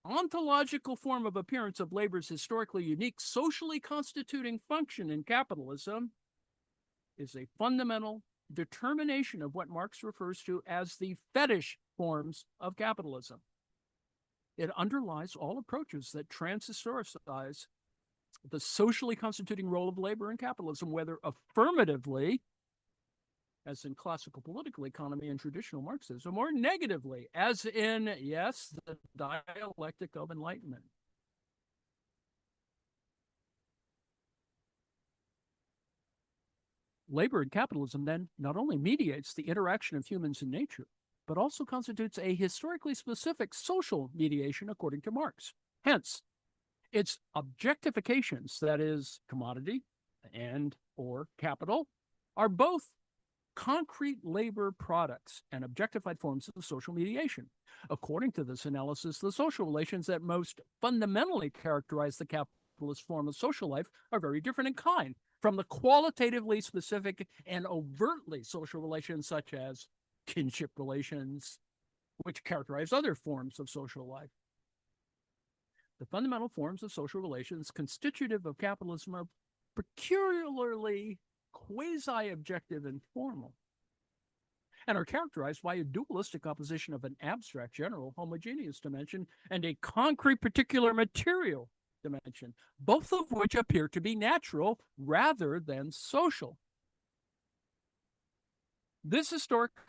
ontological form of appearance of labor's historically unique, socially constituting function in capitalism is a fundamental determination of what Marx refers to as the fetish forms of capitalism. It underlies all approaches that transhistoricize the socially constituting role of labor in capitalism, whether affirmatively, as in classical political economy and traditional Marxism, or negatively, as in, yes, the dialectic of enlightenment. Labor in capitalism, then, not only mediates the interaction of humans and nature, but also constitutes a historically specific social mediation according to Marx. Hence, its objectifications, that is, commodity and or capital, are both concrete labor products and objectified forms of social mediation. According to this analysis, the social relations that most fundamentally characterize the capitalist form of social life are very different in kind from the qualitatively specific and overtly social relations such as kinship relations, which characterize other forms of social life. The fundamental forms of social relations constitutive of capitalism are peculiarly quasi-objective and formal, and are characterized by a dualistic opposition of an abstract general homogeneous dimension and a concrete particular material dimension, both of which appear to be natural rather than social. This historically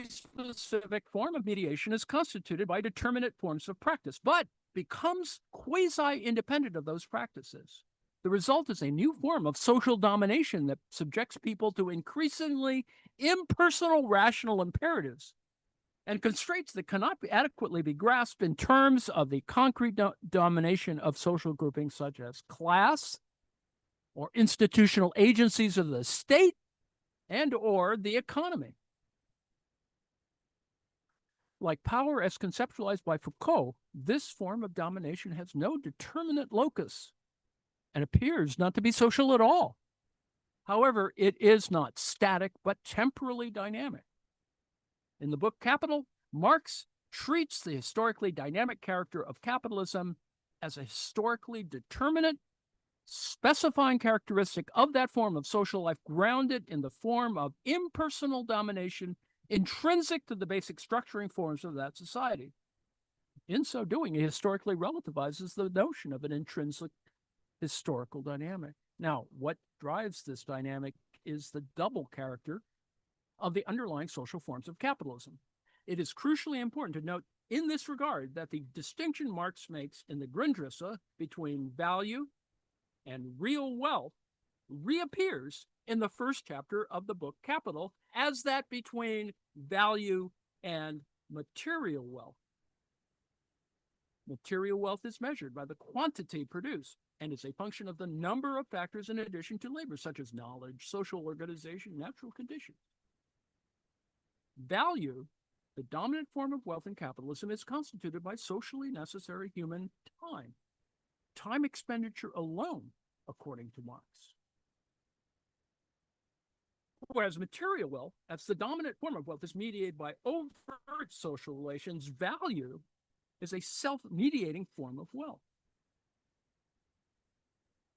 specific form of mediation is constituted by determinate forms of practice, but becomes quasi-independent of those practices. The result is a new form of social domination that subjects people to increasingly impersonal rational imperatives and constraints that cannot adequately be grasped in terms of the concrete domination of social groupings such as class or institutional agencies of the state and or the economy. Like power as conceptualized by Foucault, this form of domination has no determinate locus and appears not to be social at all. However, it is not static, but temporally dynamic. In the book Capital, Marx treats the historically dynamic character of capitalism as a historically determinate, specifying characteristic of that form of social life grounded in the form of impersonal domination intrinsic to the basic structuring forms of that society. In so doing, he historically relativizes the notion of an intrinsic historical dynamic. Now, what drives this dynamic is the double character of the underlying social forms of capitalism. It is crucially important to note in this regard that the distinction Marx makes in the Grundrisse between value and real wealth reappears in the first chapter of the book Capital as that between value and material wealth. Material wealth is measured by the quantity produced and is a function of the number of factors in addition to labor, such as knowledge, social organization, natural conditions. Value, the dominant form of wealth in capitalism, is constituted by socially necessary human time. Time expenditure alone, according to Marx. Whereas material wealth, that's the dominant form of wealth, is mediated by overt social relations. Value is a self-mediating form of wealth.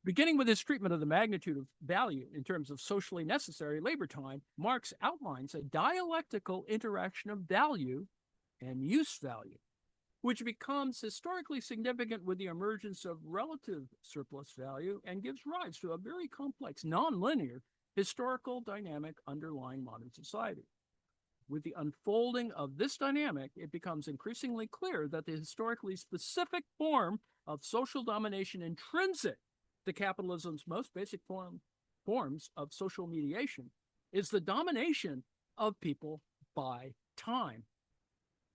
Beginning with his treatment of the magnitude of value in terms of socially necessary labor time, Marx outlines a dialectical interaction of value and use value, which becomes historically significant with the emergence of relative surplus value and gives rise to a very complex, nonlinear, historical dynamic underlying modern society. With the unfolding of this dynamic, it becomes increasingly clear that the historically specific form of social domination intrinsic to capitalism's most basic forms of social mediation is the domination of people by time.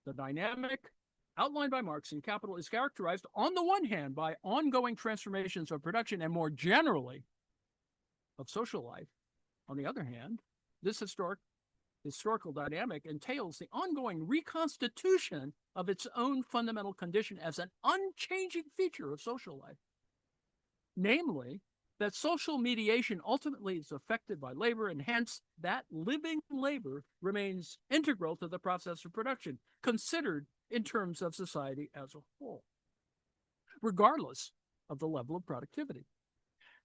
The dynamic outlined by Marx in Capital is characterized on the one hand by ongoing transformations of production and more generally of social life. On the other hand, this historical dynamic entails the ongoing reconstitution of its own fundamental condition as an unchanging feature of social life. Namely, that social mediation ultimately is affected by labor, and hence that living labor remains integral to the process of production, considered in terms of society as a whole, regardless of the level of productivity.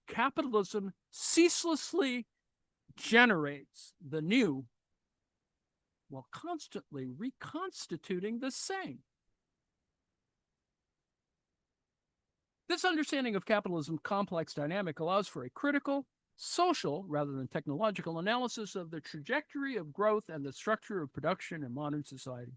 Capitalism ceaselessly generates the new while constantly reconstituting the same. This understanding of capitalism's complex dynamic allows for a critical, social, rather than technological analysis of the trajectory of growth and the structure of production in modern society.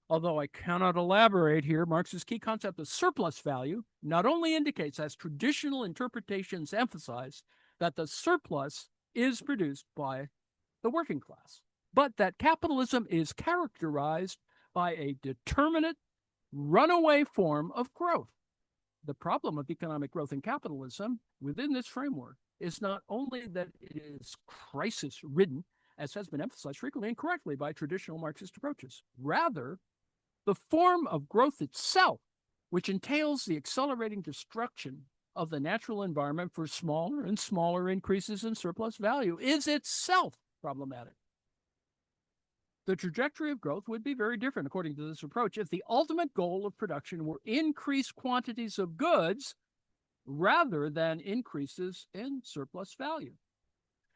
Although I cannot elaborate here, Marx's key concept of surplus value not only indicates, as traditional interpretations emphasize, that the surplus is produced by the working class, but that capitalism is characterized by a determinate, runaway form of growth. The problem of economic growth in capitalism within this framework is not only that it is crisis-ridden, as has been emphasized frequently and correctly by traditional Marxist approaches. Rather, the form of growth itself, which entails the accelerating destruction of the natural environment for smaller and smaller increases in surplus value is itself problematic. The trajectory of growth would be very different, according to this approach, if the ultimate goal of production were increased quantities of goods rather than increases in surplus value.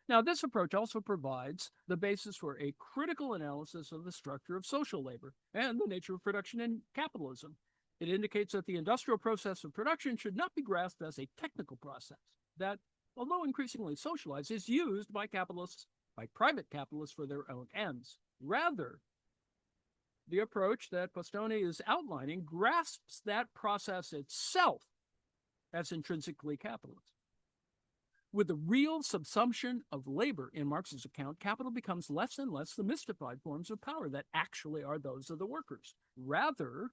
Now, this approach also provides the basis for a critical analysis of the structure of social labor and the nature of production in capitalism. It indicates that the industrial process of production should not be grasped as a technical process that, although increasingly socialized, is used by private capitalists for their own ends. Rather, the approach that Postone is outlining grasps that process itself as intrinsically capitalist. With the real subsumption of labor in Marx's account, capital becomes less and less the mystified forms of power that actually are those of the workers. Rather,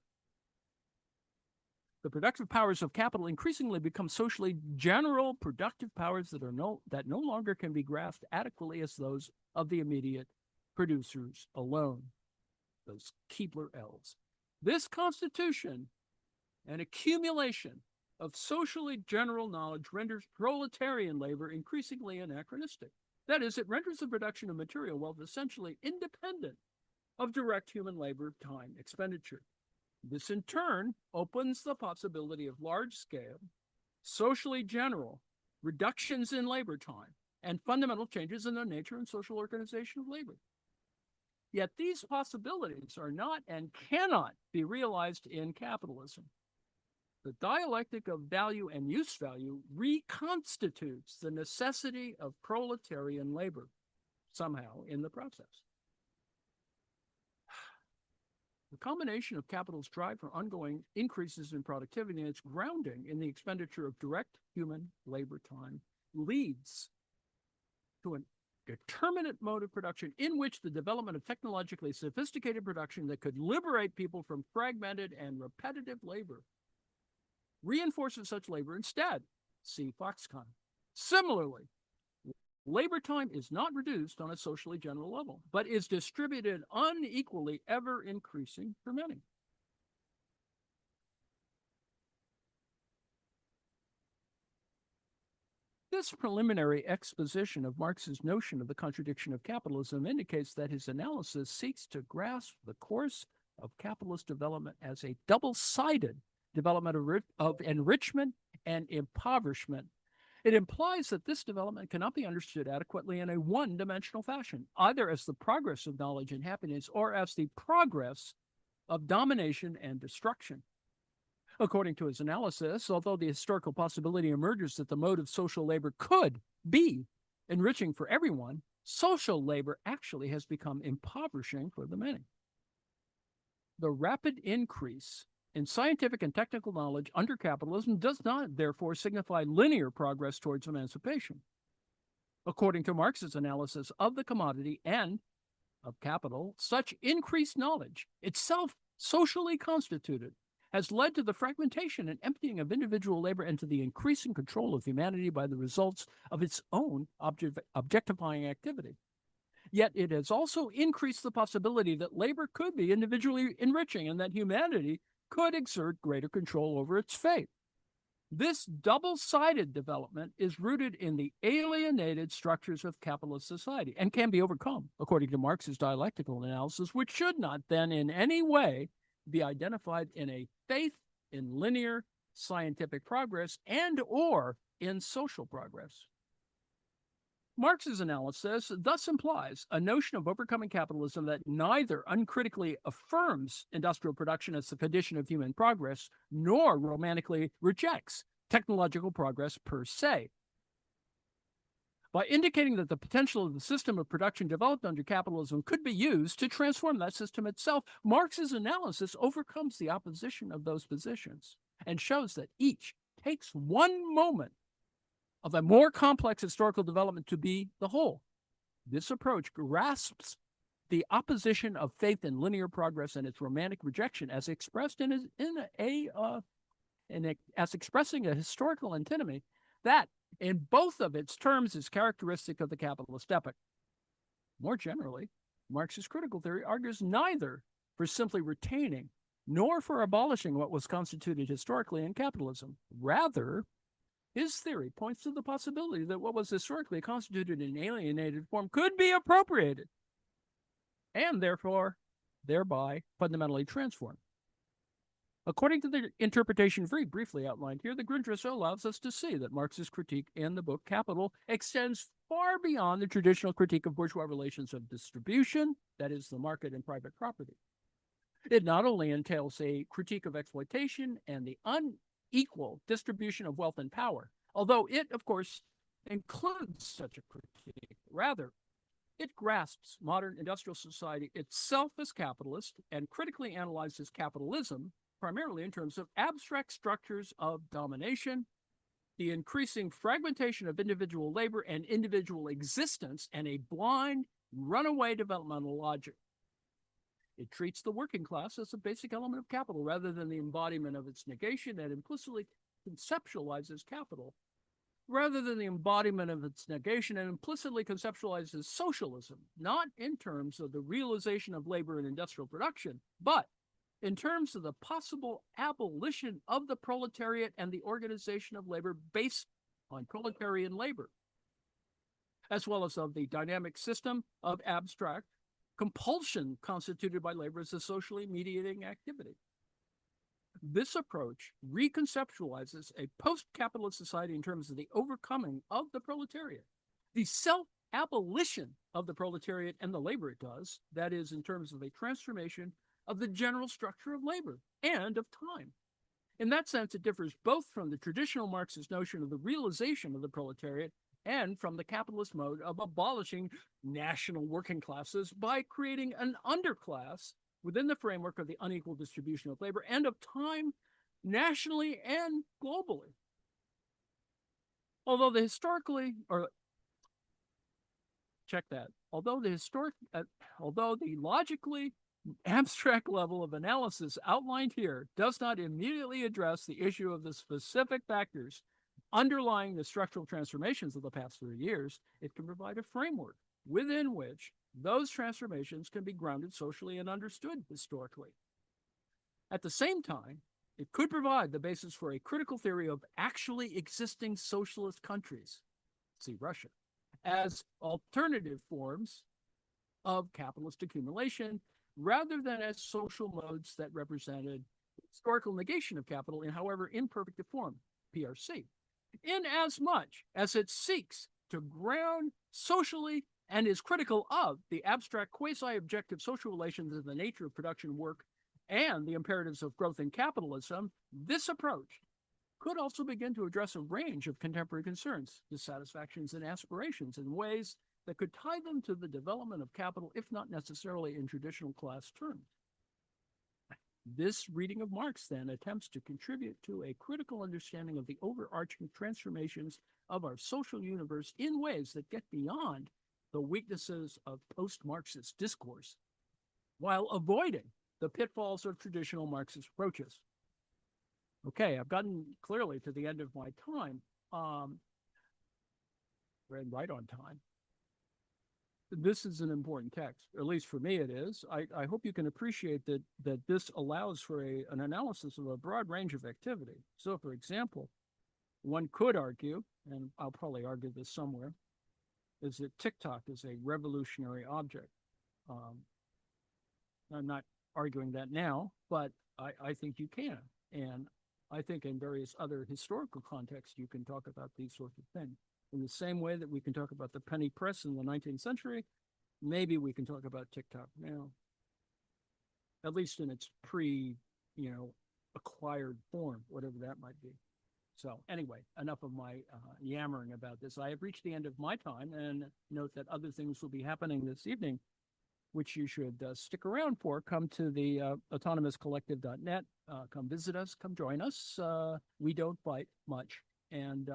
the productive powers of capital increasingly become socially general productive powers that no longer can be grasped adequately as those of the immediate producers alone, those Keebler elves. This constitution and accumulation of socially general knowledge renders proletarian labor increasingly anachronistic. That is, it renders the production of material wealth essentially independent of direct human labor time expenditure. This, in turn, opens the possibility of large-scale, socially general reductions in labor time and fundamental changes in the nature and social organization of labor. Yet these possibilities are not and cannot be realized in capitalism. The dialectic of value and use value reconstitutes the necessity of proletarian labor somehow in the process. The combination of capital's drive for ongoing increases in productivity and its grounding in the expenditure of direct human labor time leads to an determinate mode of production in which the development of technologically sophisticated production that could liberate people from fragmented and repetitive labor reinforces such labor instead. See Foxconn. Similarly, labor time is not reduced on a socially general level, but is distributed unequally, ever increasing for many. This preliminary exposition of Marx's notion of the contradiction of capitalism indicates that his analysis seeks to grasp the course of capitalist development as a double-sided development of enrichment and impoverishment. It implies that this development cannot be understood adequately in a one-dimensional fashion, either as the progress of knowledge and happiness or as the progress of domination and destruction. According to his analysis, although the historical possibility emerges that the mode of social labor could be enriching for everyone, social labor actually has become impoverishing for the many. The rapid increase in scientific and technical knowledge under capitalism does not, therefore, signify linear progress towards emancipation. According to Marx's analysis of the commodity and of capital, such increased knowledge, itself socially constituted, has led to the fragmentation and emptying of individual labor and to the increasing control of humanity by the results of its own objectifying activity. Yet it has also increased the possibility that labor could be individually enriching and that humanity could exert greater control over its fate. This double-sided development is rooted in the alienated structures of capitalist society and can be overcome, according to Marx's dialectical analysis, which should not then in any way be identified in a faith in linear scientific progress and or in social progress. Marx's analysis thus implies a notion of overcoming capitalism that neither uncritically affirms industrial production as the condition of human progress, nor romantically rejects technological progress per se. By indicating that the potential of the system of production developed under capitalism could be used to transform that system itself, Marx's analysis overcomes the opposition of those positions and shows that each takes one moment of a more complex historical development to be the whole. This approach grasps the opposition of faith in linear progress and its romantic rejection as expressed as expressing a historical antinomy that, in both of its terms, is characteristic of the capitalist epoch. More generally, Marx's critical theory argues neither for simply retaining nor for abolishing what was constituted historically in capitalism. Rather, His theory points to the possibility that what was historically constituted in alienated form could be appropriated and thereby fundamentally transformed. According to the interpretation very briefly outlined here, the Grundrisse allows us to see that Marx's critique in the book Capital extends far beyond the traditional critique of bourgeois relations of distribution, that is, the market and private property. It not only entails a critique of exploitation and the unequal distribution of wealth and power, although it, of course, includes such a critique. Rather, it grasps modern industrial society itself as capitalist and critically analyzes capitalism primarily in terms of abstract structures of domination, the increasing fragmentation of individual labor and individual existence, and a blind, runaway developmental logic. It treats the working class as a basic element of capital rather than the embodiment of its negation, and implicitly conceptualizes capital rather than the embodiment of its negation, and implicitly conceptualizes socialism, not in terms of the realization of labor and industrial production, but in terms of the possible abolition of the proletariat and the organization of labor based on proletarian labor, as well as of the dynamic system of abstract compulsion constituted by labor as a socially mediating activity. This approach reconceptualizes a post-capitalist society in terms of the overcoming of the proletariat, the self-abolition of the proletariat and the labor it does, that is, in terms of a transformation of the general structure of labor and of time. In that sense, it differs both from the traditional Marxist notion of the realization of the proletariat and from the capitalist mode of abolishing national working classes by creating an underclass within the framework of the unequal distribution of labor and of time nationally and globally. Although the logically abstract level of analysis outlined here does not immediately address the issue of the specific factors underlying the structural transformations of the past 30 years, it can provide a framework within which those transformations can be grounded socially and understood historically. At the same time, it could provide the basis for a critical theory of actually existing socialist countries, see Russia, as alternative forms of capitalist accumulation rather than as social modes that represented historical negation of capital in however imperfect a form, PRC, in as much as it seeks to ground socially and is critical of the abstract quasi-objective social relations of the nature of production work and the imperatives of growth in capitalism. This approach could also begin to address a range of contemporary concerns, dissatisfactions, and aspirations in ways that could tie them to the development of capital, if not necessarily in traditional class terms. This reading of Marx then attempts to contribute to a critical understanding of the overarching transformations of our social universe in ways that get beyond the weaknesses of post-Marxist discourse, while avoiding the pitfalls of traditional Marxist approaches. Okay, I've gotten clearly to the end of my time, right on time. This is an important text, at least for me it is. I hope you can appreciate that this allows for an analysis of a broad range of activity. So, for example, one could argue, and I'll probably argue this somewhere, is that TikTok is a revolutionary object. I'm not arguing that now, but I think you can. And I think in various other historical contexts, you can talk about these sorts of things. In the same way that we can talk about the penny press in the 19th century, maybe we can talk about TikTok now, at least in its acquired form, whatever that might be. So anyway, enough of my yammering about this. I have reached the end of my time, and note that other things will be happening this evening, which you should stick around for. Come to the autonomouscollective.net, come visit us, come join us. We don't bite much. And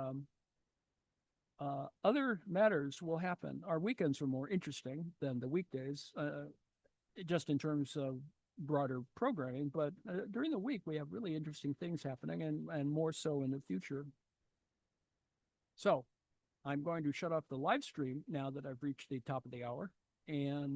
other matters will happen. Our weekends are more interesting than the weekdays, just in terms of broader programming. But during the week, we have really interesting things happening, and more so in the future. So I'm going to shut off the live stream now that I've reached the top of the hour. And